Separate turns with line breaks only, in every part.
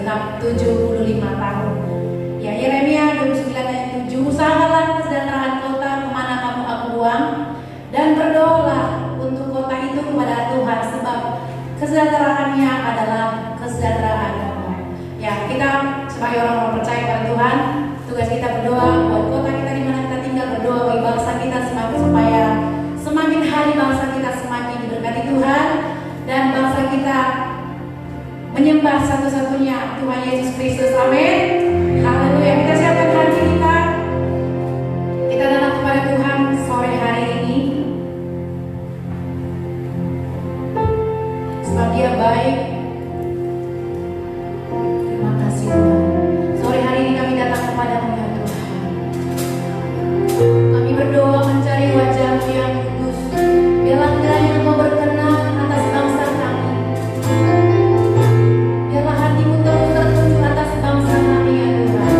genap 75 tahun. Ya, Yeremia 29 ayat 7, usahakanlah kesejahteraan kota kemana kamu aku buang, dan berdoalah untuk kota itu kepada Tuhan, sebab kesejahteraannya adalah kesejahteraan. Ya, kita sebagai orang-orang percaya pada Tuhan, tugas kita berdoa buat kota kita di mana kita tinggal, berdoa bagi bangsa kita supaya semakin hari bangsa kita semakin diberkati Tuhan, dan bangsa kita menyembah satu-satunya Tuhan Yesus Kristus. Amin. Haleluya. Kita siapkan hati kita datang kepada Tuhan sore hari ini, sebab Dia baik. Terima kasih Tuhan. Sore hari ini kami datang kepadamu ya Tuhan. Kami berdoa mencari wajah-Mu yang kudus. Biarlah kiranya Engkau berkenan atas bangsa kami. Biarlah hati-Mu terus tertuju atas bangsa kami ya Tuhan.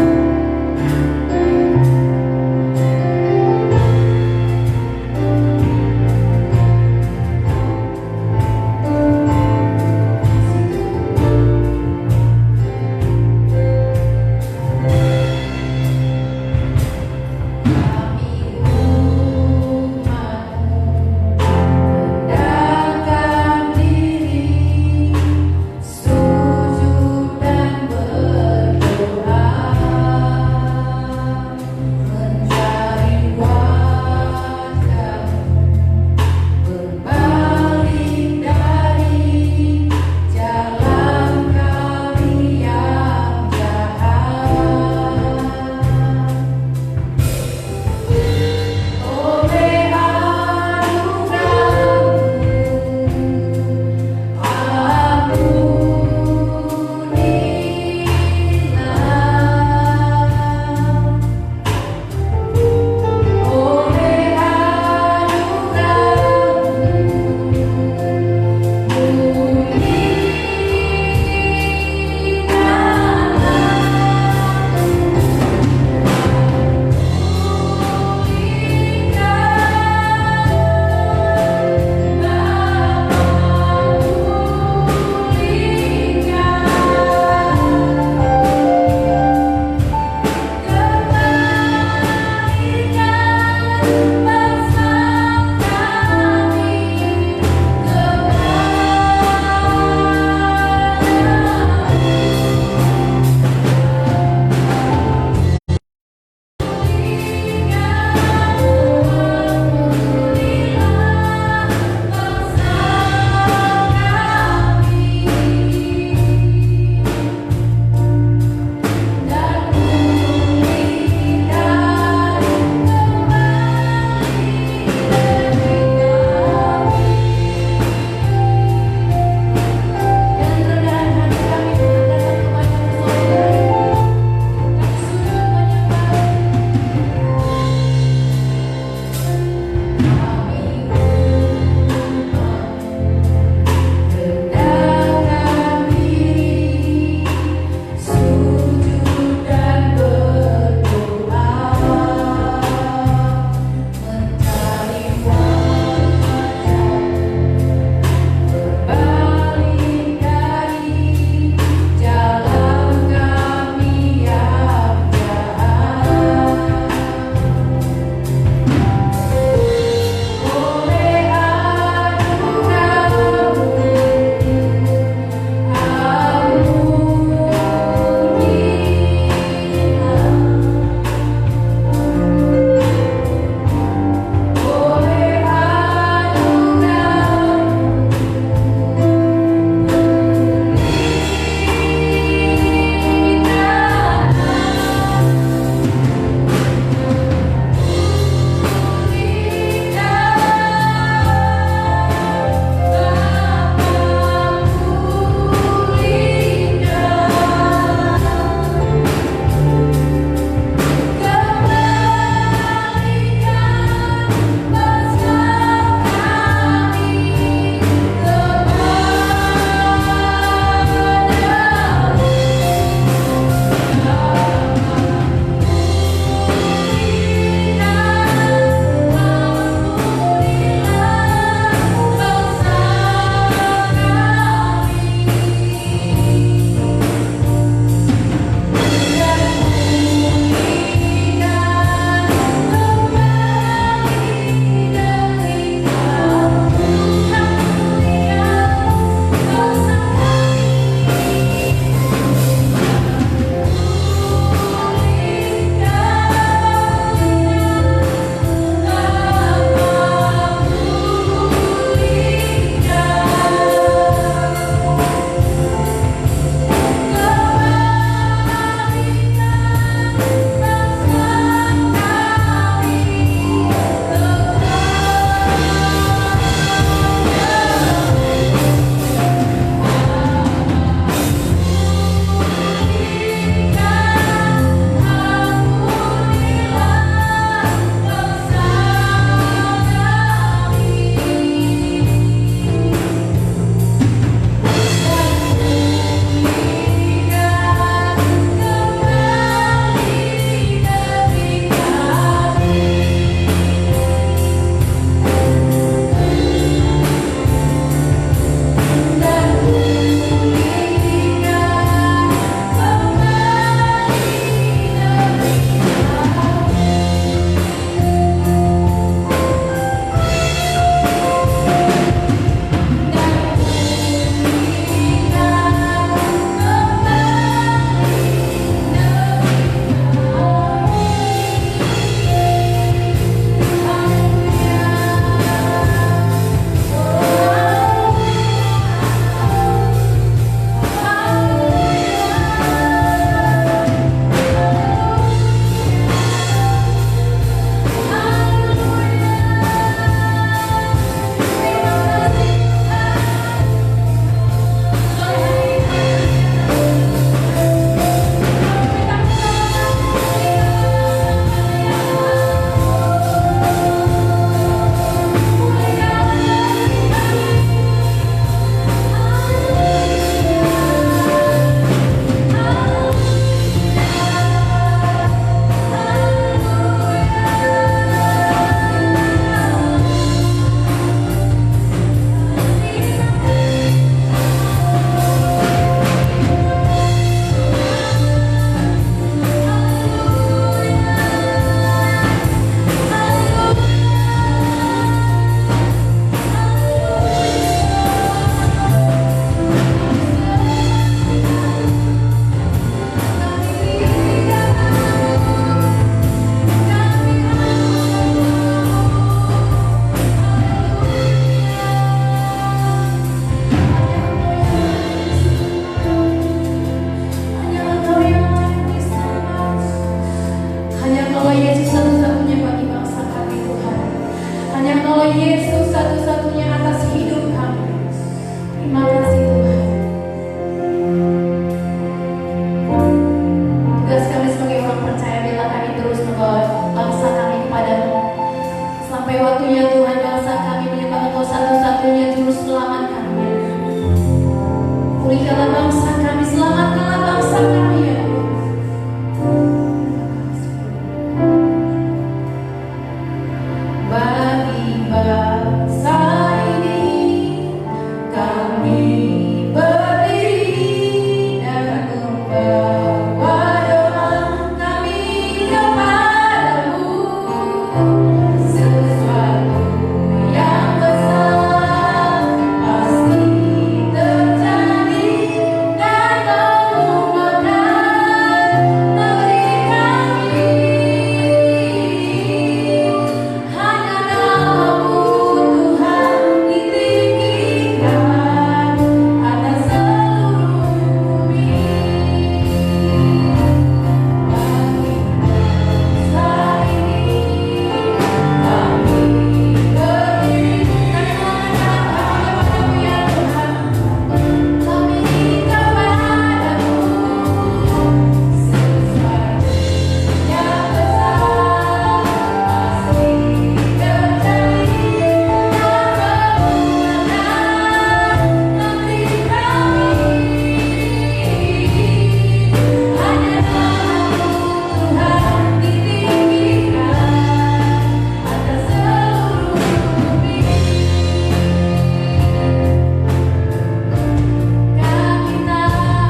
satu-satunya juru selamat kami. Pulihkanlah bangsa kami, selamatkanlah bangsa kami ya Tuhan. Bagi bangsa ini kami berdiri dan membawa doa kami kepadamu. Sesuatu yang besar pasti terjadi dan mengubahkan negeri kami. Hanya namamu Tuhan ditinggikan atas seluruh bumi. Bagi bangsa ini kami berdiri dan mengangkat kepadamu ya Tuhan. Kami kepadamu. Sesuatu yang besar pasti terjadi dan mengubahkan negeri kami. Hanya namamu Tuhan ditinggikan atas seluruh bumi. Kami tahu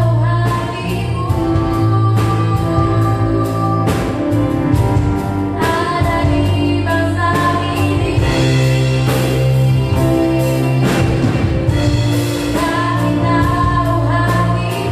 hatimu ada di bangsa ini. Kami tahu hatimu ada di bangsa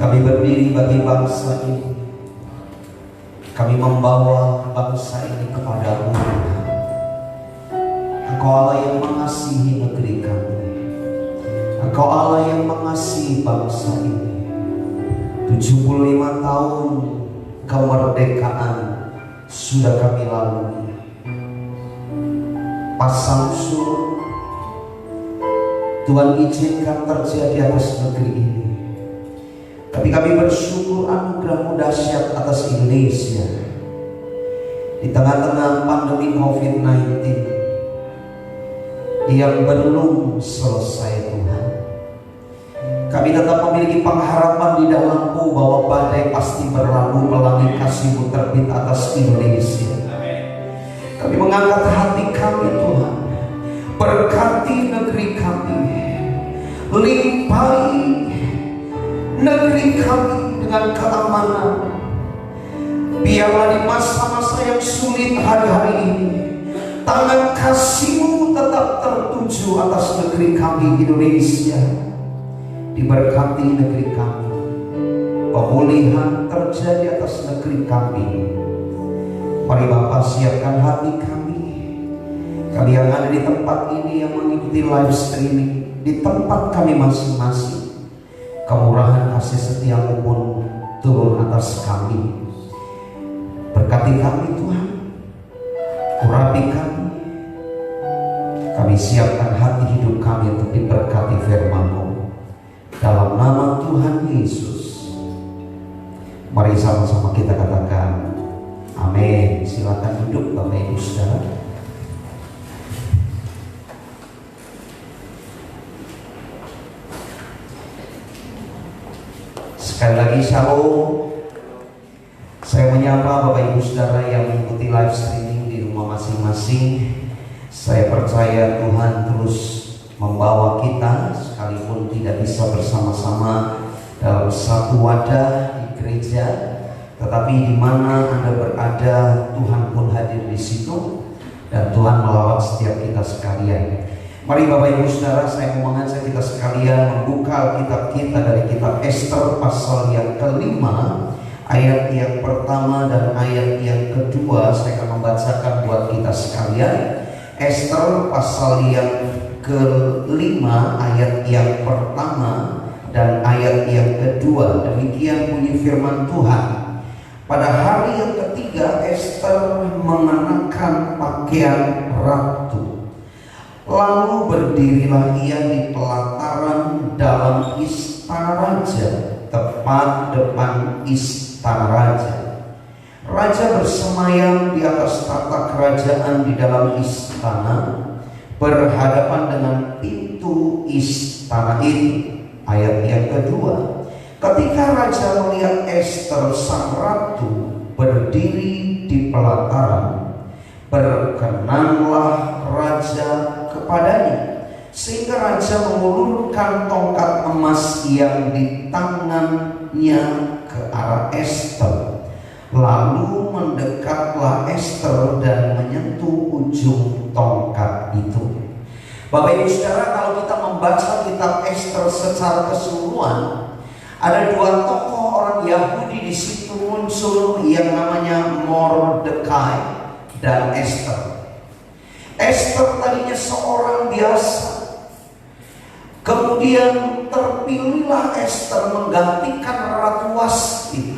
Kami berdiri bagi bangsa ini. Kami membawa bangsa ini kepadamu. Engkau Allah yang mengasihi negeri kami. Engkau Allah yang mengasihi bangsa ini. 75 tahun kemerdekaan sudah kami lalui. Pasang surut Tuhan izinkan terjadi atas negeri ini. Tapi kami bersyukur anugerah-Mu dahsyat atas Indonesia. Di tengah-tengah pandemi COVID-19 yang belum selesai Tuhan, kami tetap memiliki pengharapan di dalam-Mu bahwa badai pasti berlalu, pelangi kasih-Mu terbit atas Indonesia. Kami mengangkat hati kami Tuhan, berkati negeri kami, limpahi negeri kami dengan keamanan. Biarlah di masa-masa yang sulit hari-hari ini, tangan kasih-Mu tetap tertuju atas negeri kami Indonesia. Diberkati negeri kami, pemulihan terjadi atas negeri kami. Mari Bapa, siapkan hati kami. Kami yang ada di tempat ini, yang mengikuti live streaming, di tempat kami masing-masing, kemurahan kasih setiamu pun turun atas kami. Berkati kami Tuhan, urapi kami. Kami siapkan hati hidup kami untuk diberkati firman-Mu. Dalam nama Tuhan Yesus, mari sama-sama kita katakan amin. Silakan duduk Bapak Ibu Saudara. Sekali lagi shalom. Saya menyapa Bapak Ibu Saudara yang mengikuti live streaming di rumah masing-masing. Saya percaya Tuhan terus membawa kita, sekalipun tidak bisa bersama-sama dalam satu wadah di gereja, tetapi di mana Anda berada, Tuhan pun hadir di situ, dan Tuhan melawat setiap kita sekalian. Mari Bapak Ibu Saudara, saya mau mengajak kita sekalian membuka kitab kita dari kitab Ester pasal yang kelima, ayat yang pertama dan ayat yang kedua. Saya akan membacakan buat kita sekalian. Ester pasal yang kelima, ayat yang pertama dan ayat yang kedua. Demikian bunyi firman Tuhan. Pada hari yang ketiga, Ester mengenakan pakaian ratu. Lalu berdirilah ia di pelataran dalam istana raja, tepat depan istana raja. Raja bersemayam di atas tahta kerajaan di dalam istana, berhadapan dengan pintu istana itu. Ayat yang kedua. Ketika raja melihat Ester sang ratu berdiri di pelataran, berkenanlah raja kepadanya, sehingga raja mengulurkan tongkat emas yang di tangannya ke arah Ester. Lalu mendekatlah Ester dan menyentuh ujung tongkat itu. Bapak Ibu Saudara, kalau kita membaca kitab Ester secara keseluruhan, ada dua tokoh orang Yahudi di situ muncul yang namanya Mordekai dan Ester. Esther tadinya seorang biasa, kemudian terpilihlah Esther menggantikan Ratu Wasti.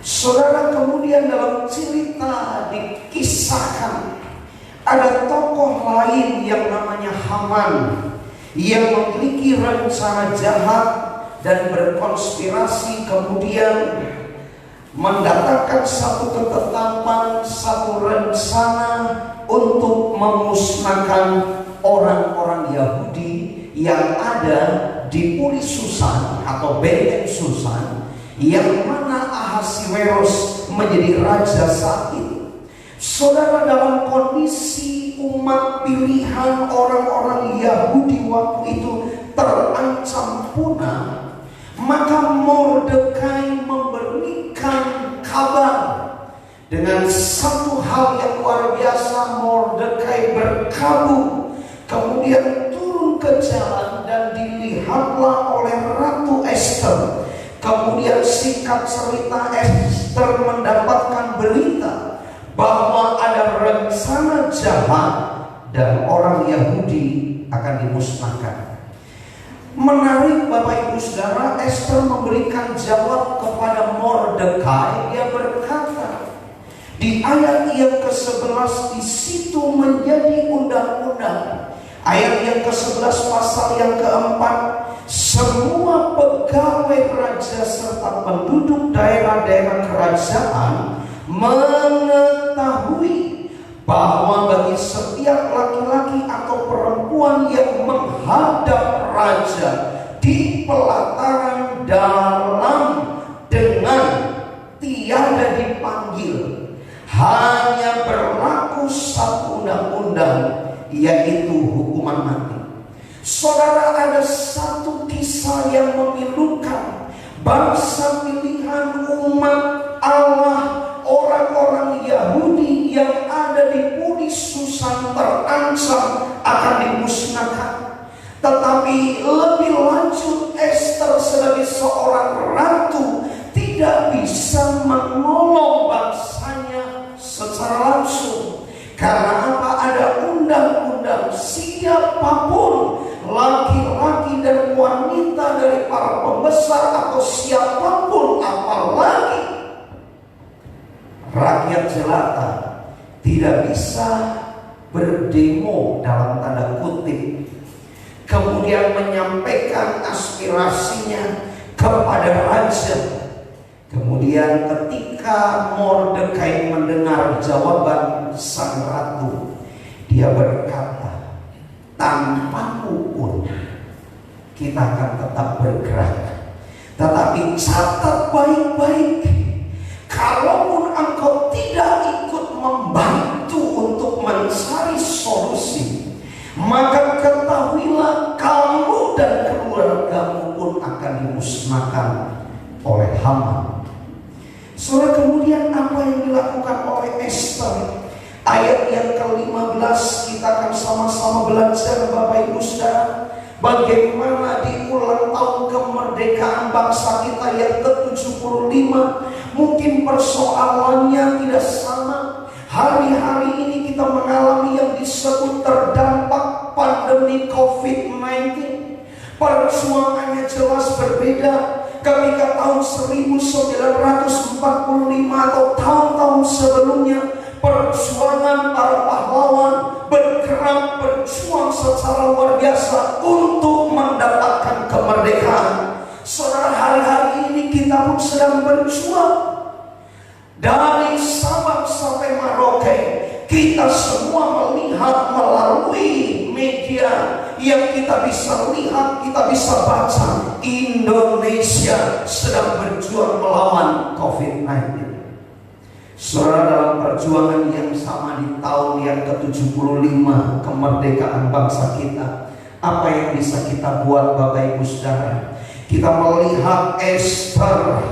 Saudara, kemudian dalam cerita dikisahkan ada tokoh lain yang namanya Haman, yang memiliki rencana jahat dan berkonspirasi, kemudian mendatangkan satu ketetapan, satu rencana untuk memusnahkan orang-orang Yahudi yang ada di Puri Susan atau benteng Susan, yang mana Ahasiweros menjadi raja saat itu. Saudara, dalam kondisi umat pilihan orang-orang Yahudi waktu itu terancam punah, maka Mordekai memberikan kabar dengan satu hal yang luar biasa. Mordekai berkabung, kemudian turun ke jalan dan dilihatlah oleh Ratu Ester. Kemudian singkat cerita, Ester mendapatkan berita bahwa ada rencana jahat dan orang Yahudi akan dimusnahkan. Menarik Bapak Ibu Saudara, Ester memberikan jawab kepada Mordekai. Dia berkata di ayat yang ke-11, di situ menjadi undang-undang. Ayat yang ke-11 pasal yang ke-4, semua pegawai raja serta penduduk daerah-daerah kerajaan mengetahui bahwa bagi setiap laki-laki atau perempuan yang menghadap raja di pelataran dalam dengan tiada dipanggil, hanya berlaku satu undang-undang, yaitu hukuman mati. Saudara, ada satu kisah yang memilukan. Bangsa pilihan umat Allah, orang-orang Yahudi yang ada di Puri Susan terancam akan dimusnahkan. Tetapi lebih lanjut, Ester sebagai seorang ratu tidak bisa menolong bangsanya para pembesar atau siapapun, apalagi rakyat jelata, tidak bisa berdemo dalam tanda kutip, kemudian menyampaikan aspirasinya kepada raja. Kemudian ketika Mordekai mendengar jawaban sang ratu, dia berkata, tanpamu pun kita akan tetap bergerak. Tetapi catat baik-baik, kalaupun engkau tidak ikut membantu untuk mencari solusi, maka ketahuilah kamu dan keluargamu pun akan dimusnahkan oleh Haman. Saudara, kemudian apa yang dilakukan oleh Esther? Ayat yang ke-15 kita akan sama-sama belajar, Bapak Ibu Saudara, bagaimana di ulang tahun kemerdekaan bangsa kita yang ke-75. Mungkin persoalannya tidak sama. Hari-hari ini kita mengalami yang disebut terdampak pandemi COVID-19. Perjuangannya jelas berbeda. Ketika tahun 1945 atau tahun-tahun sebelumnya, perjuangan para pahlawan berjuang secara luar biasa untuk mendapatkan kemerdekaan. Saudara, hari-hari ini kita pun sedang berjuang. Dari Sabang sampai Merauke, kita semua melihat melalui media yang kita bisa lihat, kita bisa baca, Indonesia sedang berjuang melawan COVID-19. Saudara, dalam perjuangan yang sama di tahun yang ke-75 kemerdekaan bangsa kita, apa yang bisa kita buat, Bapak Ibu Saudara? Kita melihat Esther.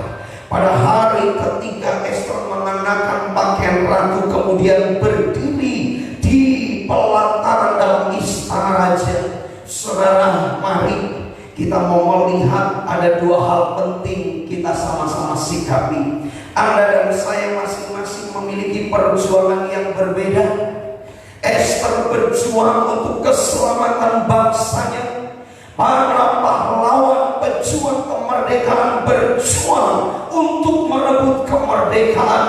Pada hari ketiga Esther mengenakan pakaian ratu, kemudian berdiri di pelataran dalam istana raja. Saudara, mari kita mau melihat ada dua hal penting kita sama-sama sikapi. Anda dan saya masing-masing memiliki perjuangan yang berbeda. Esther berjuang untuk keselamatan bangsanya. Para pahlawan pejuang kemerdekaan berjuang untuk merebut kemerdekaan.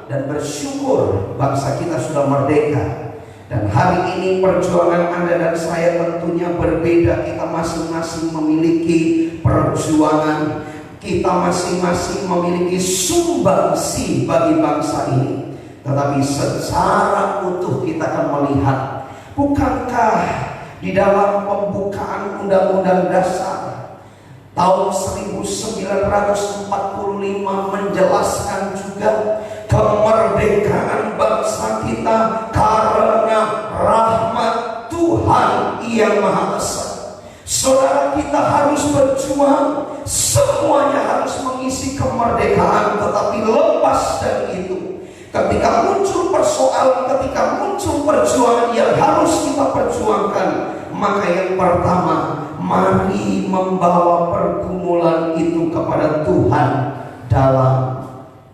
Dan bersyukur bangsa kita sudah merdeka. Dan hari ini perjuangan Anda dan saya tentunya berbeda. Kita masing-masing memiliki perjuangan. Kita masing-masing memiliki sumbangsi bagi bangsa ini. Tetapi secara utuh kita akan melihat, bukankah di dalam pembukaan Undang-Undang Dasar tahun 1945 menjelaskan juga kemerdekaan bangsa kita karena rahmat Tuhan Yang Maha Esa. Saudara, kita harus berjuang, semuanya harus mengisi kemerdekaan. Tetapi lepas dari itu, ketika muncul persoalan, ketika muncul perjuangan yang harus kita perjuangkan, maka yang pertama, mari membawa pergumulan itu kepada Tuhan dalam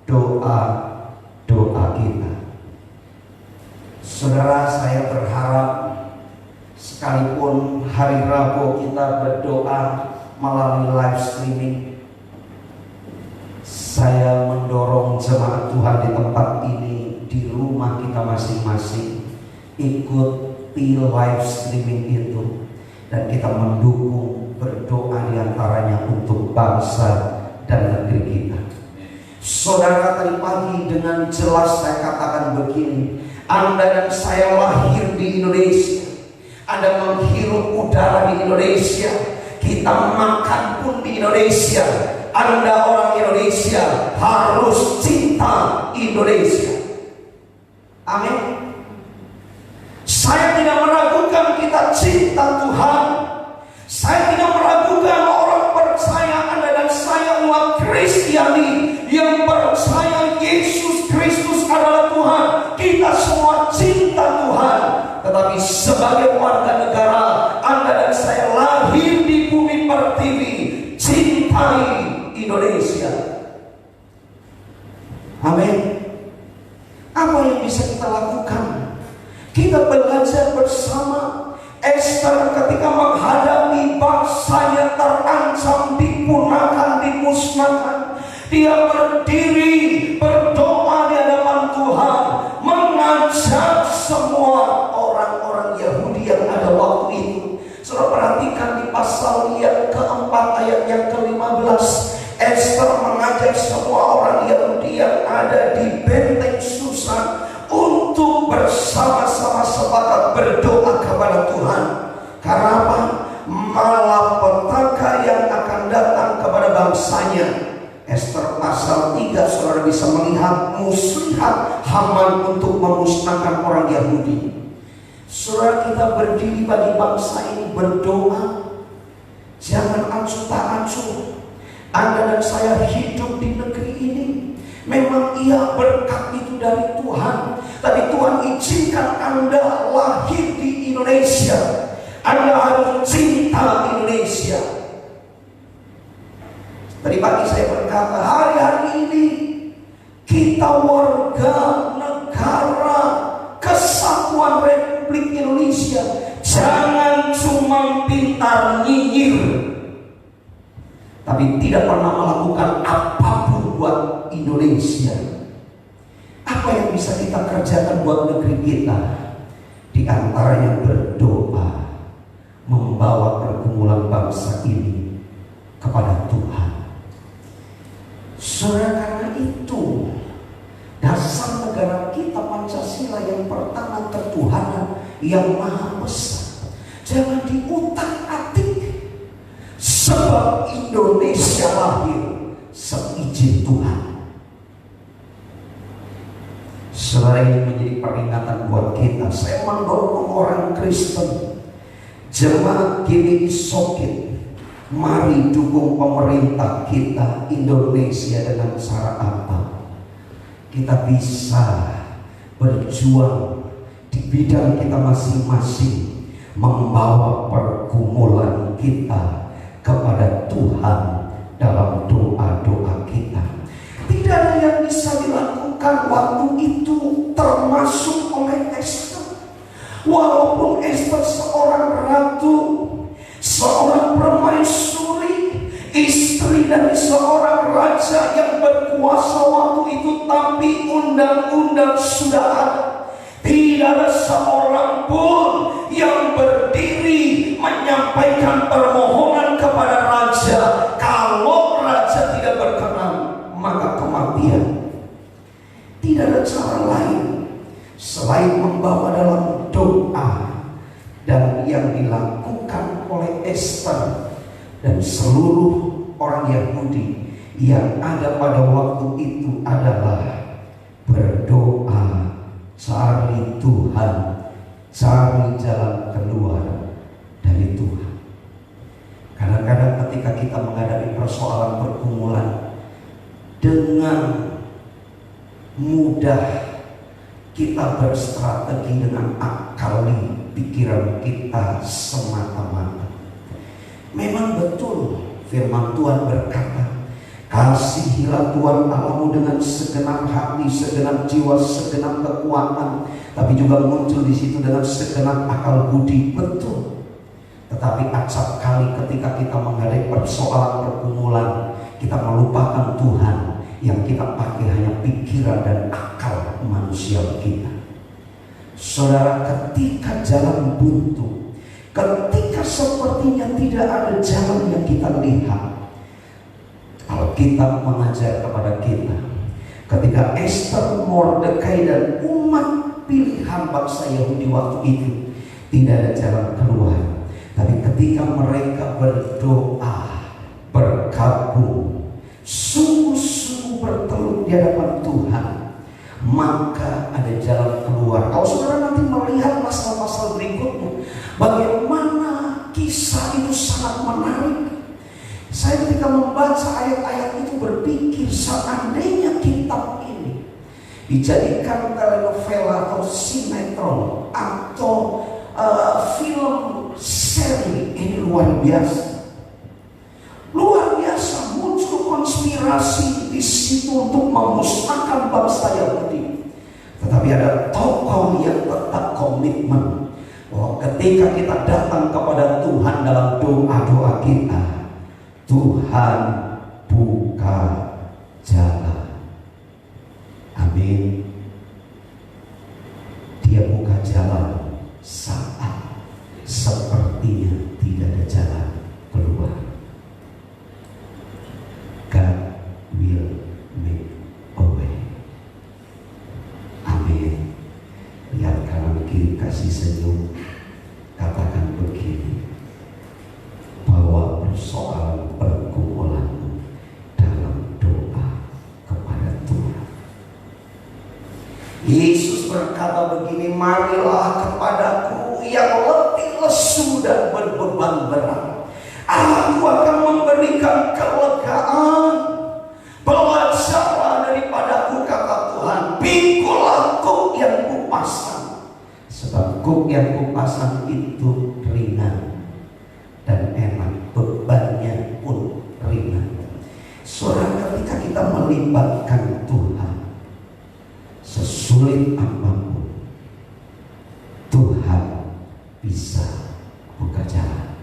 doa-doa kita. Saudara, saya berharap sekalipun hari Rabu kita berdoa melalui live streaming, saya mendorong jemaat Tuhan di tempat ini, di rumah kita masing-masing, ikuti live streaming itu, dan kita mendukung, berdoa diantaranya untuk bangsa dan negeri kita. Saudara, tadi pagi dengan jelas saya katakan begini, Anda dan saya lahir di Indonesia, Anda menghirup udara di Indonesia, kita makan pun di Indonesia. Anda orang Indonesia harus cinta Indonesia. Amin. Saya tidak meragukan kita cinta Tuhan. Saya tidak meragukan orang percaya, Anda dan saya umat Kristiani yang percaya Yesus Kristus adalah Tuhan. Kita semua cinta Tuhan. Tetapi sebagai warga negara, Anda dan saya lahir di bumi pertiwi, cintai Indonesia. Amin. Apa yang bisa kita lakukan? Kita belajar bersama. Esther ketika menghadapi bangsanya terancam dibunuh Dia berdiri berdoa di hadapan Tuhan, mengajak semua orang-orang Yahudi yang ada waktu itu. Saudara perhatikan di pasal yang keempat ayat yang ke-15, Esther mengajak semua orang Yahudi yang ada di benteng Susan untuk bersama-sama sepakat berdoa kepada Tuhan. Karena apa? Malapetaka yang akan datang kepada bangsanya. Esther pasal 3, saudara bisa melihat muslihat Haman untuk memusnahkan orang Yahudi. Saudara, kita berdiri bagi bangsa ini berdoa. Jangan acuh tak acuh. Anda dan saya hidup di negeri ini. Memang iya berkat itu dari Tuhan, tapi Tuhan izinkan Anda lahir di Indonesia. Anda harus cinta Indonesia. Tadi pagi saya berkata, hari-hari ini kita warga negara Kesatuan Republik Indonesia. Jangan cuma pintar nyinyir, tapi tidak pernah melakukan apapun buat Indonesia. Apa yang bisa kita kerjakan buat negeri kita? Di antaranya berdoa, membawa pergumulan bangsa ini kepada Tuhan. Saudara, karena itu dasar negara kita Pancasila yang pertama, ketuhanan yang maha besar. Jangan diutak-atik, sebab Indonesia lahir seizin Tuhan. Saudara, ini menjadi peringatan buat kita. Saya mendorong orang Kristen, jemaat GBI Sokit, mari dukung pemerintah kita Indonesia dengan cara apa? Kita bisa berjuang di bidang kita masing-masing, membawa pergumulan kita kepada Tuhan dalam doa-doa kita. Tidak ada yang bisa dilakukan waktu itu, termasuk oleh Esther. Walaupun Esther seorang ratu, seorang permaisuri, istri dari seorang raja yang berkuasa waktu itu, tapi undang-undang sudah ada. Tidak ada seorang pun yang berdiri menyampaikan permohonan kepada raja. Kalau raja tidak berkenan, maka kematian. Tidak ada cara lain selain membawa dalam doa. Dan yang dilakukan oleh Esther dan seluruh orang Yahudi yang ada pada waktu itu adalah berdoa, cari Tuhan, cari jalan keluar dari Tuhan. Kadang-kadang ketika kita menghadapi persoalan pergumulan, dengan mudah kita berstrategi dengan akali pikiran kita semata-mata. Memang betul firman Tuhan berkata, kasihilah Tuhan Allahmu dengan segenap hati, segenap jiwa, segenap kekuatan. Tapi juga muncul di situ dengan segenap akal budi. Betul. Tetapi acap kali ketika kita menghadapi persoalan pergumulan, kita melupakan Tuhan. Yang kita pakai hanya pikiran dan akal manusia kita. Saudara, ketika jalan buntu, ketika sepertinya tidak ada jalan yang kita lihat, Alkitab mengajar kepada kita, ketika Esther, Mordekai dan umat pilihan bangsa Yahudi waktu itu tidak ada jalan keluar, tapi ketika mereka berdoa, berkabung, sungguh-sungguh bertelur di hadapan Tuhan, maka ada jalan keluar. Kalau saudara nanti melihat pasal-pasal berikutnya, bagaimana kisah itu sangat menarik. Saya ketika membaca ayat-ayat itu berpikir, seandainya kitab ini dijadikan telenovela atau sinetron atau film seri, ini luar biasa. Luar biasa, muncul konspirasi di situ untuk memusnahkan bangsa Yahudi. Tetapi ada tokoh yang tetap komitmen bahwa ketika kita datang kepada Tuhan dalam doa-doa kita, Tuhan buka jalan. Amin. Dia buka jalan saat sepertinya tidak ada jalan keluar. God will make a way. Amin. Lihat kanan kiri, kasih senyum. Katakan begini, bawa persoalan pergumulanmu dalam doa kepada Tuhan. Yesus berkata begini, marilah kepadaku yang letih, lesu dan berbeban berat, aku akan memberikan kelegaan. Belajarlah daripadaku, kata Tuhan, pikulah kuk yang kupasang, sebab kuk yang kupasang itu ringan dan enak, bebannya pun ringan. Saudara, ketika kita melibatkan Tuhan, sesulit apapun, Tuhan bisa buka jalan.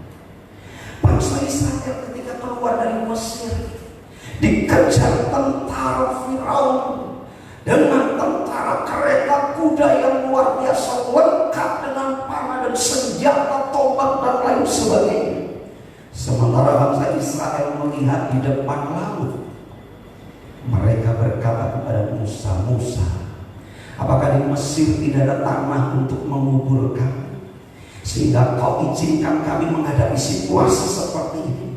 Bangsa Israel ketika keluar dari Mesir, dikejar tentara Firaun dengan tentara kereta kuda yang luar biasa, lengkap dengan panah dan senjata, tombak dan lain sebagainya. Sementara bangsa Israel melihat di depan laut, mereka berkata kepada Musa, Musa, apakah di Mesir tidak ada tanah untuk mengubur kami, sehingga kau izinkan kami menghadapi situasi seperti ini?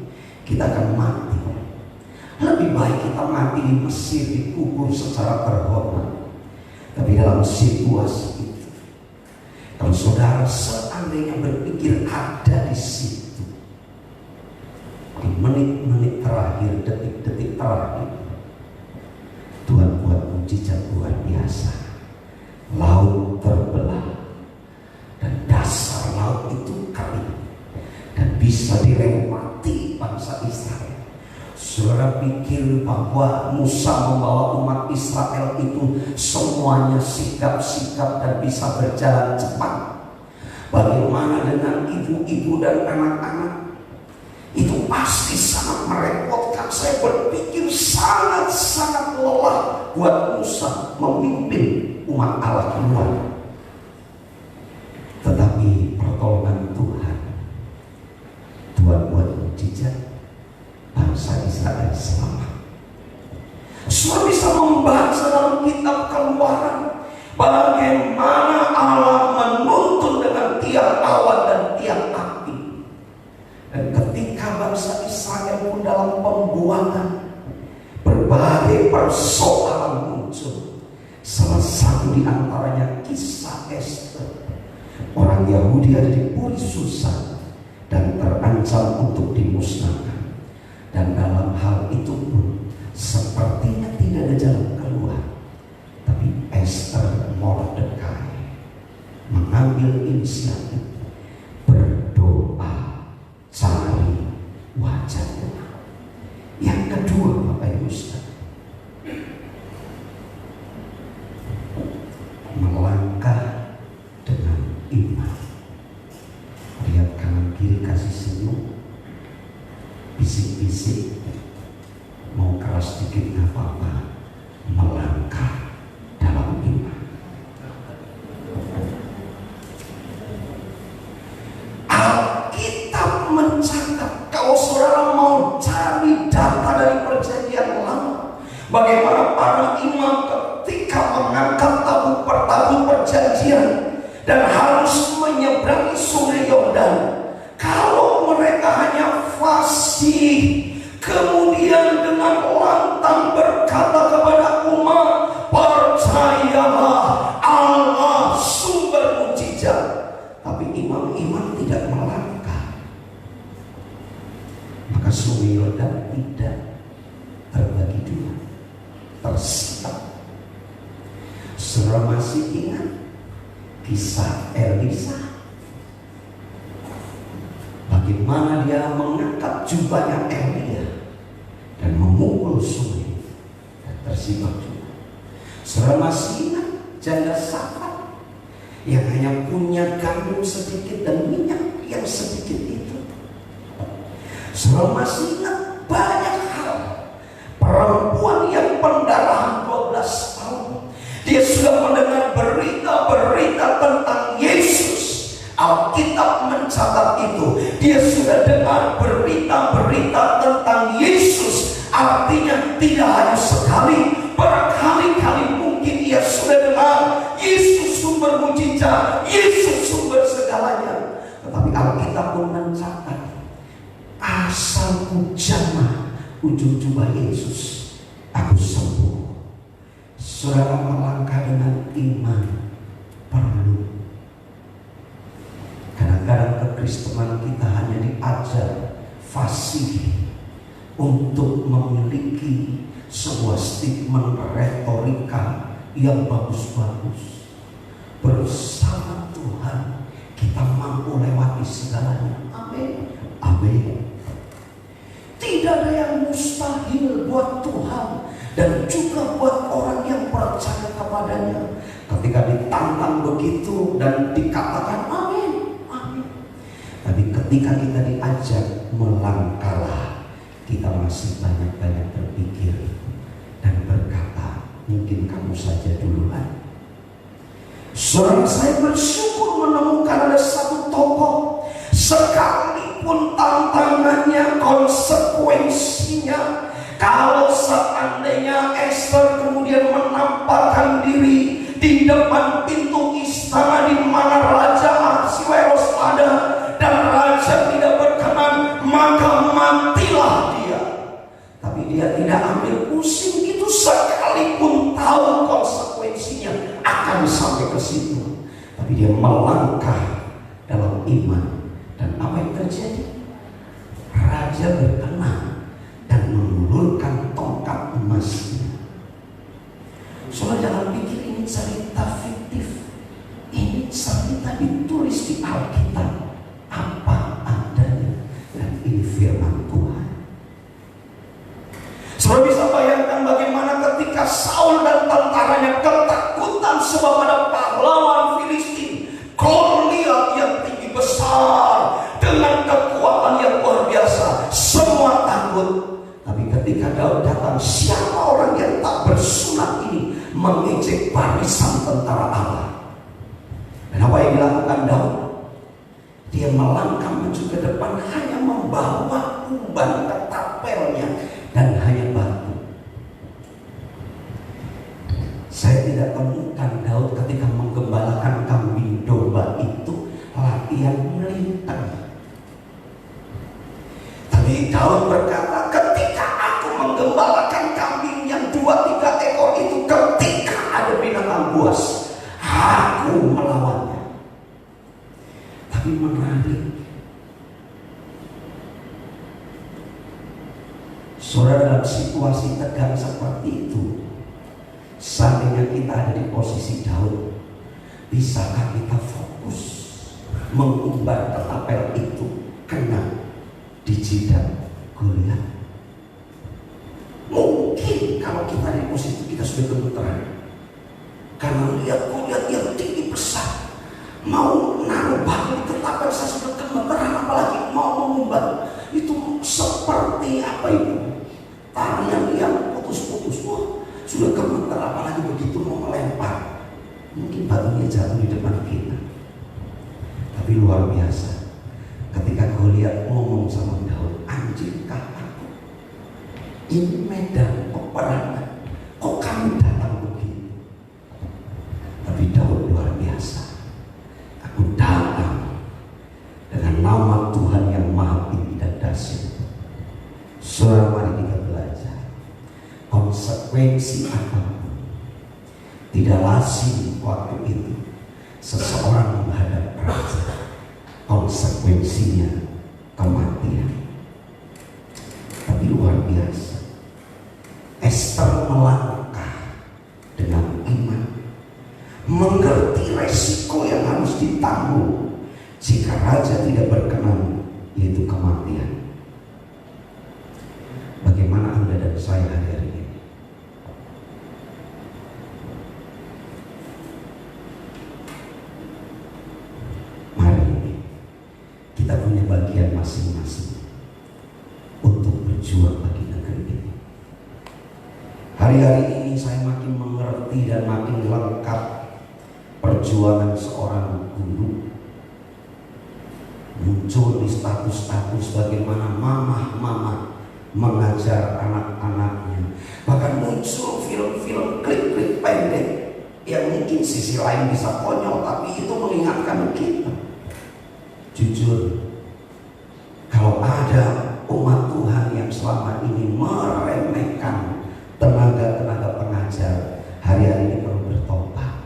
Kita akan mati. Lebih baik kita mati di Mesir, dikubur secara terhormat. Tapi dalam situasi itu, kalau saudara seandainya berpikir ada di situ, di menit-menit terakhir, detik-detik terakhir, Tuhan buat mujizat luar biasa. Laut terbelah dan dasar laut itu kering dan bisa dilewati bangsa Israel. Saudara pikir bahwa Musa membawa umat Israel itu semuanya sigap-sigap dan bisa berjalan cepat? Bagaimana dengan ibu-ibu dan anak-anak? Itu pasti sangat merepotkan. Saya berpikir sangat-sangat lelah buat Musa memimpin umat Allah keluar. Tetapi pertolongan Tuhan, Tuhan buat mujizat, bangsa Israel selamat. Semua bisa membaca dalam kitab Keluaran bagaimana Allah menuntun dengan tiang awan dan tiang api. Dan ketika bangsa Israel pun dalam pembuangan, berbagai persoalan muncul. Salah satu di antaranya kisah Ester. Orang Yahudi ada di Puri Susan dan terancam untuk dimusnahkan. Dan dalam hal itu pun sepertinya tidak ada jalan keluar. Tapi Ester Mordekai mengambil inisiatif, berdoa, cari wajah Tuhan. Yang kedua, Bapak Ibu Saudara, melangkah dengan iman. Lihat kanan kiri, kasih senyum. Bisik-bisik, mau keras dikit gak apa-apa, melangkah dalam iman. Alkitab mencatat, kalau saudara mau cari data dari perjanjian lama, bagaimana para imam ketika mengangkat tabut per tabut perjanjian dan harus menyeberangi sungai Yordan, kalau mereka hanya fasih, kemudian dengan lantang berkata kepada umat, percayalah Allah sumber mujizat. Tapi imam-imam tidak melangkah, maka sungai Yordan tidak terbagi dua, tersiap. Saudara masih ingat kisah Elisa? Bagaimana dia mengangkat jubahnya Elia dan memukul sungai dan tersibak juga. Saudara masih ingat janda Safat yang hanya punya gandum sedikit dan minyak yang sedikit itu? Saudara masih ingat banyak hal perempuan yang mencatat itu. Dia sudah dengar berita-berita tentang Yesus. Artinya tidak hanya sekali, berkali-kali mungkin ia sudah dengar Yesus sumber mujizat, Yesus sumber segalanya. Tetapi Alkitab pun mencatat, asal ku jamah ujung jubah Yesus, aku sembuh. Saudara, melangkah dengan iman perlu. Kadang-kadang kekristenan kita hanya diajar fasih untuk memiliki sebuah statement retorika yang bagus-bagus. Bersama Tuhan kita mampu lewati segalanya. Amin. Amin. Tidak ada yang mustahil buat Tuhan dan juga buat orang yang percaya kepadanya. Ketika ditantang begitu dan dikatakan amin, amin. Tapi ketika kita diajak melangkahlah, kita masih banyak-banyak berpikir dan berkata, mungkin kamu saja duluan. Saudara, saya bersyukur menemukan ada satu tokoh, sekalipun tantangannya, konsekuensinya, kalau seandainya Esther kemudian menampakkan diri di depan pintu istana di mana Raja Ahasiweros ada dan raja tidak berkenan, maka matilah dia. Tapi dia tidak ambil pusing itu, sekalipun tahu konsekuensinya akan sampai ke situ. Tapi dia melangkah dalam iman. Dan apa yang terjadi? Raja berkenan dan mengulurkan tongkat emasnya. Saudara, jangan pikir ini cerita fiktif. Ini cerita ditulis di Alkitab apa adanya, dan ini firman Tuhan. Saudara bisa bayangkan bagaimana ketika Saul dan tentaranya ketakutan sebab ada pahlawan Filistin, Goliat yang tinggi besar dengan kekuatan yang luar biasa, semua takut. Tapi ketika Daud datang, siapa orang yang tak bersunat ini mengejek barisan tentara Allah? Dan apa yang dilakukan Daud? Dia melangkah maju ke depan, hanya membawa uban ke tapelnya dan hanya batu. Saya tidak temukan Daud ketika menggembalakan kambing domba itu latihan melintang. Tapi Daud berkata, ketika aku menggembalakan kambing yang 2-3 ekor itu, ketika ada binatang buas, aku melawannya. Tapi menarik, saudara, dalam situasi tegang seperti itu, seandainya kita ada di posisi Daud, bisakah kita fokus mengumbar ketapel itu kena di jidat Goliat? Mungkin kalau kita di posisi itu kita sudah gemeteran, karena lihat Goliat yang tinggi besar, mau naruh batu di ketapel saya sudah gemeteran, apalagi mau mengumbar. Itu seperti apa itu? Tarian yang putus-putus. Wah, sudah gemeter, apalagi begitu mau melempar. Mungkin batunya jatuh di depan kita. Tapi luar biasa, ketika Goliat ngomong sama Daud, anjingkah aku? Ini medan peperangan, kok kamu datang begitu? Tapi Daud luar biasa. Aku datang dengan nama Tuhan yang maha tinggi dan dahsyat. Saudara, mari kita belajar konsekuensi apapun. Tidak lazim waktu itu seseorang menghadap raja, konsekuensinya kematian. Tapi luar biasa, Esther melangkah dengan iman, mengerti resiko yang harus ditanggung jika raja tidak berkenan, yaitu kematian. Bagaimana Anda dan saya hari ini? Mari kita punya bagian masing-masing untuk berjuang bagi negeri ini. Hari-hari ini saya makin mengerti dan makin lengkap perjuangan seorang guru. bagus bagaimana mama mengajar anak-anaknya. Bahkan muncul film-film klip-klip pendek yang mungkin sisi lain bisa konyol, tapi itu mengingatkan kita. Jujur, kalau ada umat Tuhan yang selama ini meremehkan tenaga-tenaga pengajar, hari-hari ini perlu bertobat.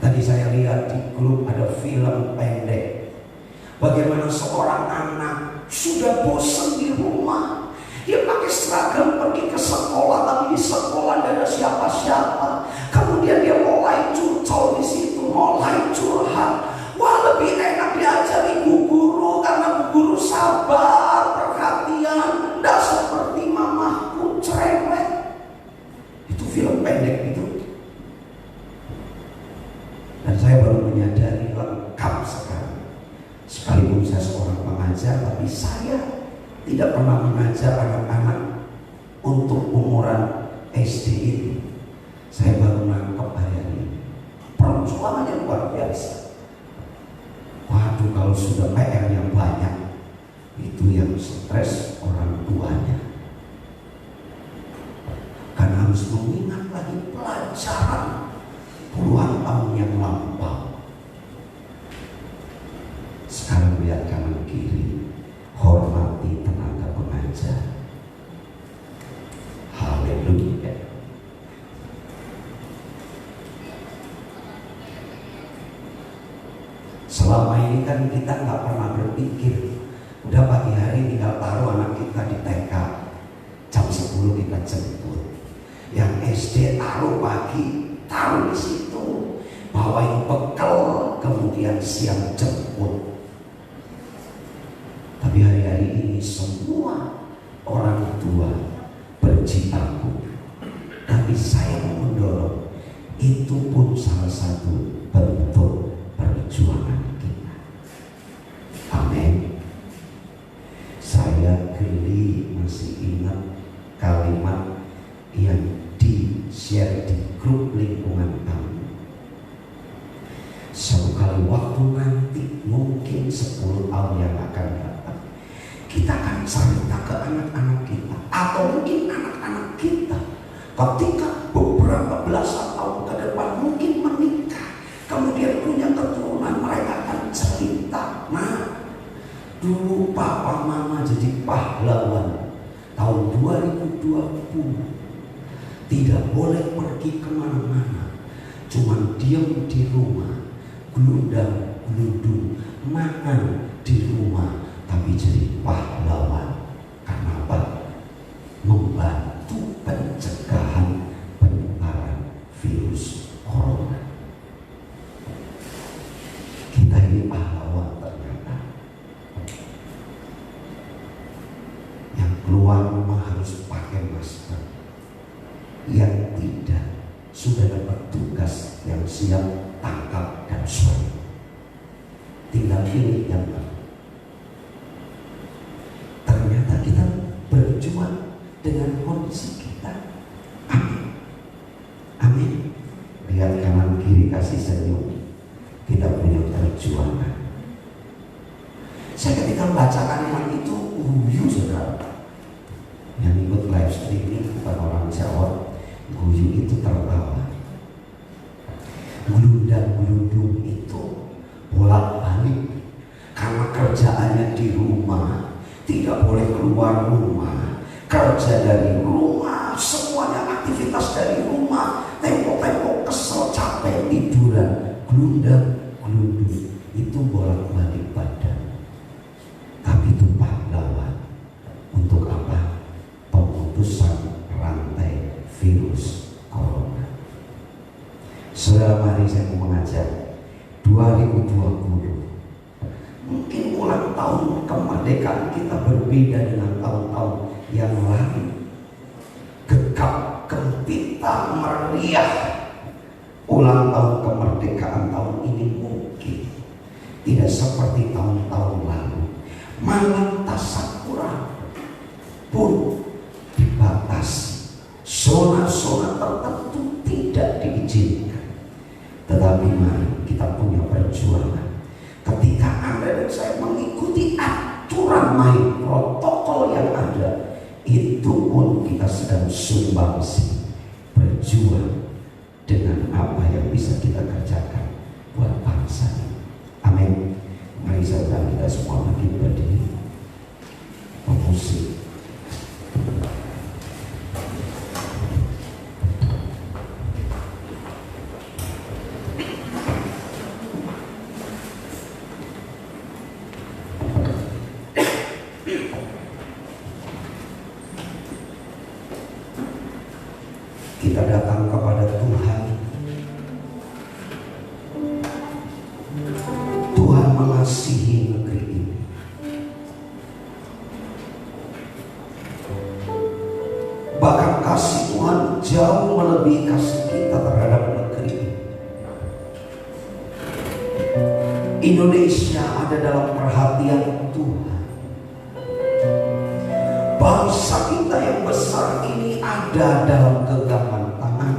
Tadi saya lihat di grup ada film pendek, bagaimana seorang anak sudah bosan di rumah. Dia pakai seragam pergi ke sekolah, tapi di sekolah tidak ada siapa-siapa. Kemudian dia mulai curcol di situ, mulai curhat. Wah, lebih enak diajari ibu guru karena bu guru sabar, perhatian, tidak seperti mamaku cerewet. Itu film pendek itu. Dan saya baru menyadari lengkap sekarang. Sekalipun saya seorang pengajar, tapi saya tidak pernah mengajar anak-anak untuk umuran SD ini. Saya baru menangkap hari ini. Perjuangannya luar biasa. Waduh, kalau sudah PR yang banyak, itu yang stres orang tuanya. Karena harus mengingat lagi pelajaran puluhan tahun yang lampau. Sekarang lihat kanan kiri, hormati tenaga pengajar. Haleluya. Selama ini kan kita nggak pernah berpikir, udah pagi hari tinggal taruh anak kita di TK, jam 10 kita jemput. Yang SD taruh pagi, taruh di situ, bawain bekal, kemudian siang jemput. Tapi hari-hari ini semua orang tua berjibaku. Tapi saya mau mendorong, itu pun salah satu bentuk perjuangan kita. Amin. Saya geli masih ingat kalimat yang di-share di grup lingkungan kami. Suatu kali waktu nanti, mungkin 10 tahun yang akan datang, kita akan cerita ke anak-anak kita, atau mungkin anak-anak kita ketika beberapa belasan tahun ke depan mungkin menikah, kemudian punya keturunan, mereka akan cerita, nah dulu papa mama jadi pahlawan tahun 2020, tidak boleh pergi kemana-mana, cuman diam di rumah, gelundang gelundung, makan di rumah, tapi jadi pahlawan. Karena apa? Membantu pencegahan penyebaran virus corona. Kita ini pahlawan ternyata. Yang keluar rumah harus pakai masker, yang tidak sudah dapat tugas yang siap tangkap dan swab. Tinggal pilih yang mana. Ternyata kita berjuang dengan kondisi kita. Amin. Amin. Lihat kanan kiri, kasih senyum. Kita punya perjuangan. Saya ketika membaca kalimat itu, saudara. Yang ikut live streaming bukan orang Jawa, guyu itu tertawa. Gelundang-gelundung itu bolak-balik karena kerjaannya di rumah, tidak boleh keluar rumah, kerja dari rumah, semuanya aktivitas dari rumah, tempo-tempo kesel, capek, tiduran, gelundang-gelundung itu bolak-balik badan. Tapi itu pahlawan untuk apa? Pemutusan rantai virus corona. Saudara, mari saya mau mengajar 2020. Mungkin ulang tahun kemerdekaan kita berbeda dengan tahun-tahun yang lalu. Gegap gempita meriah ulang tahun kemerdekaan tahun ini mungkin tidak seperti tahun-tahun lalu. Malam tasyakuran pun dibatasi, zona-zona tertentu tidak diizinkan. Tetapi mari kita punya perjuangan. Ketika Anda dan saya mengikuti sumbangsi, berjuang dengan apa yang bisa kita kerjakan buat bangsa ini. Amin. Mari saudara kita semua makin berdiri. Pemusik. Kita datang kepada Tuhan. Tuhan mengasihi negeri ini. Bahkan kasih Tuhan jauh melebihi kasih kita terhadap negeri ini. Indonesia ada dalam perhatian Tuhan. Bangsa kita yang besar ini ada dalam genggaman tangan.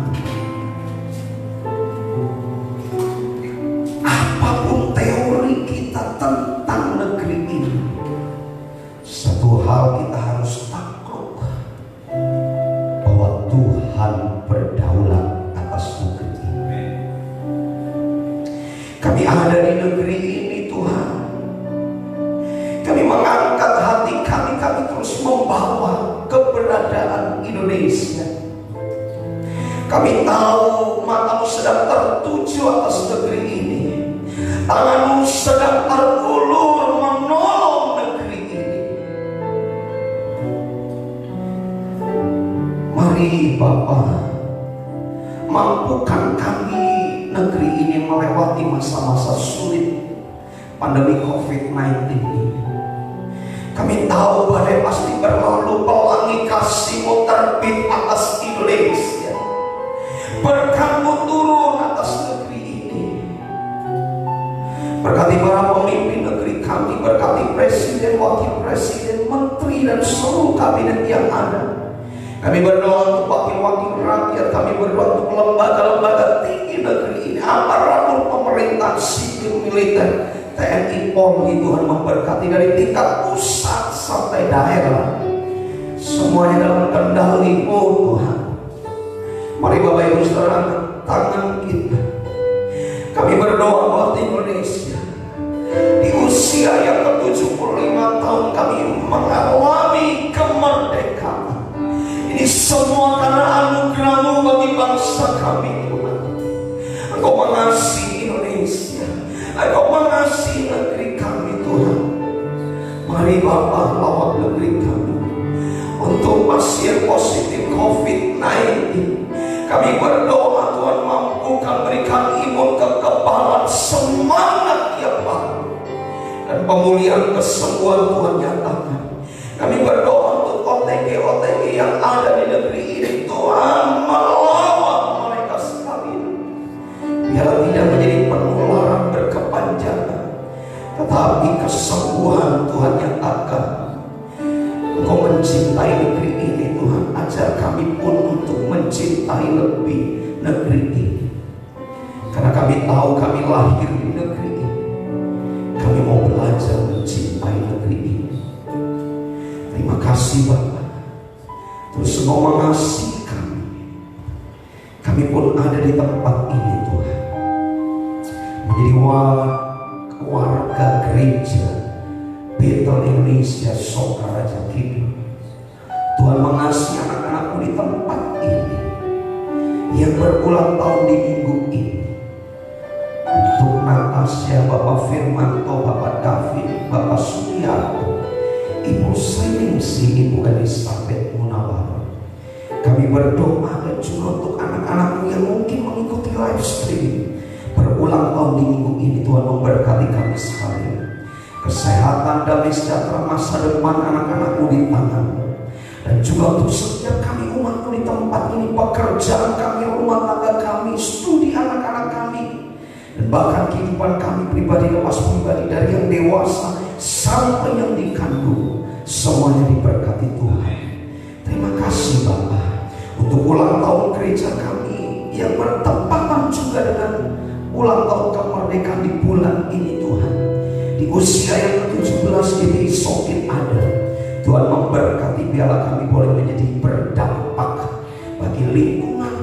Apapun teori kita tentang negeri ini, satu hal kita harus takluk, bahwa Tuhan berdaulat atas negeri ini. Kami ada di negeri ini Tuhan. Kami mengangkat hati kami, kami terus membawa keberadaan Indonesia. Kami tahu matamu sedang tertuju atas negeri ini. Tanganmu sedang terulur menolong negeri ini. Mari Bapa, mampukan kami negeri ini melewati masa-masa sulit pandemi COVID-19 ini. Kami tahu badai pasti berlalu, pelangi kasih-Mu terbit atas Indonesia. Berkat-Mu turun atas negeri ini. Berkati para pemimpin negeri kami, berkati presiden, wakil presiden, menteri dan seluruh kabinet yang ada. Kami berdoa untuk wakil-wakil rakyat, kami berdoa untuk lembaga-lembaga tinggi negeri ini, aparatur pemerintah, sipil, militer, TNI, Polri. Tuhan memberkati dari tingkat pusat sampai daerah, semuanya dalam kendali-Mu Tuhan. Mari Bapak Ibu Saudara, tangan kita. Kami berdoa buat Indonesia. Di usia yang ke-75 tahun kami mengalami kemerdekaan. Ini semua karena anugerah-Mu bagi bangsa kami Tuhan. Engkau mengasihi Indonesia, Engkau mengasihi negeri kami Tuhan. Mari Bapa, lawat negeri kami. Untuk pasien positif COVID-19, kami berdoa Tuhan mampukan berikan imun kekebalan, semangat yang baru, dan pemulihan kesembuhan Tuhan nyatakan. Kami berdoa untuk OTG-OTG yang ada di negeri ini, Tuhan melawat mereka sekalian. Biar tidak menjadi penularan berkepanjangan, tetapi kesembuhan Tuhan nyatakan. Engkau mencintai negeri ini Tuhan. Ajar kami pun untuk mencintai lebih negeri ini. Karena kami tahu kami lahir di negeri ini. Kami mau belajar mencintai negeri ini. Terima kasih Bapak. Terus Engkau mengasihi kami. Kami pun ada di tempat ini Tuhan. Menjadi warga gereja Bethel Indonesia Sokaraja Kidul. Tuhan mengasihi anak-anak-Mu di tempat ini yang berulang tahun di minggu ini. Untuk Natasha, Bapak Firmanto, Bapak David, Bapak Suliarto, Ibu Sriningsih, Ibu Elizabeth Munawar. Kami berdoa dan juga untuk anak-anak-Mu yang mungkin mengikuti live stream berulang tahun di minggu ini. Tuhan memberkati kami sekalian. Kesehatan, damai sejahtera, masa depan anak-anak-Mu di tangan-Mu. Dan juga untuk setiap kami umat-Mu di tempat ini, pekerjaan kami, rumah tangga kami, studi anak-anak kami, dan bahkan kehidupan kami pribadi, lepas pribadi, dari yang dewasa sampai yang dikandung, semuanya diberkati Tuhan. Terima kasih Bapa untuk ulang tahun gereja kami yang bertepatan juga dengan ulang tahun kemerdekaan di bulan ini Tuhan. Di usia yang ke-17 GBI Sokit ada. Tuhan memberkati, biarlah kami boleh menjadi berdampak bagi lingkungan,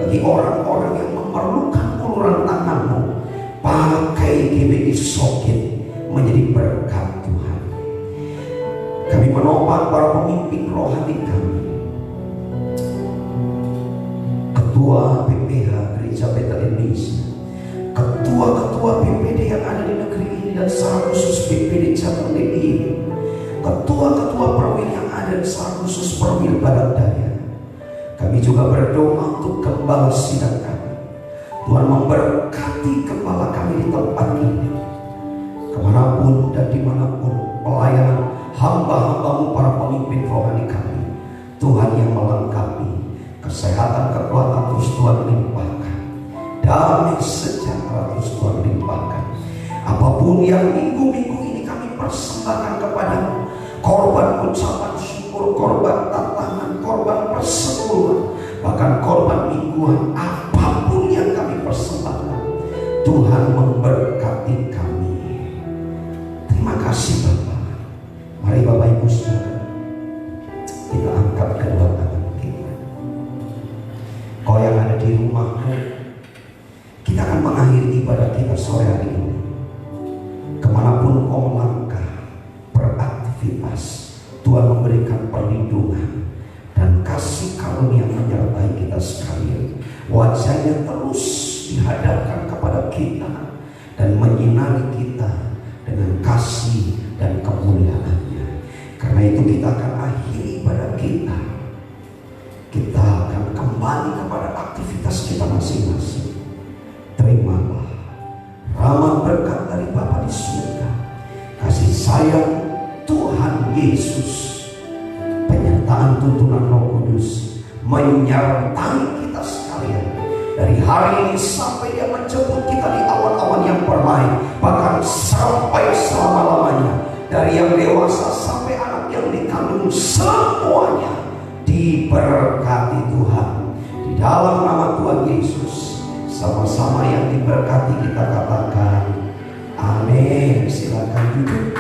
bagi orang-orang yang memerlukan uluran tangan-Mu. Pakai GBI Sokit menjadi berkat Tuhan. Kami menopang para pemimpin rohani kami, Ketua PPH Gereja Betel Indonesia, Ketua-ketua PPD yang ada di negeri ini, dan secara khusus PPD Cabang DIY, Ketua-ketua perwil yang ada di secara khusus perwil Badak Daya. Kami juga berdoa untuk gembala sidang kami. Tuhan memberkati gembala kami di tempat ini, kemanapun dan dimanapun pelayanan hamba-hamba-Mu para pemimpin rohani kami. Tuhan yang melengkapi, kesehatan, kekuatan terus Tuhan limpahkan, damai sejahtera terus Tuhan limpahkan. Apapun yang minggu-minggu ini kami persembahkan kepada-Mu, korban ucapan syukur, korban tantangan, korban persepuluhan, bahkan korban mingguan, apapun yang kami persembahkan, Tuhan memberkati kami. Terima kasih Bapak. Mari Bapak Ibu Saudara, kita angkat kedua tangan kita. Kau yang ada di rumahmu, kita akan mengakhiri ibadah kita sore hari ini. Kemanapun kau melangkah, beraktivitas, Tuhan memberikan perlindungan dan kasih karunia menyertai kita sekalian. Wajahnya terus dihadapkan kepada kita dan menyinari kita dengan kasih dan kemuliaan-Nya. Karena itu kita akan akhiri ibadah kita. Kita akan kembali kepada aktivitas kita masing-masing. Terimalah rahmat berkat dari Bapa di surga, kasih sayang Tuhan Yesus, penyertaan tuntunan Roh Kudus menyertai kita sekalian dari hari ini sampai Dia menjemput kita di awan-awan yang permai, bahkan sampai selama-lamanya. Dari yang dewasa sampai anak yang dikandung, semuanya diberkati Tuhan. Di dalam nama Tuhan Yesus, sama-sama yang diberkati kita katakan amin. Silakan duduk.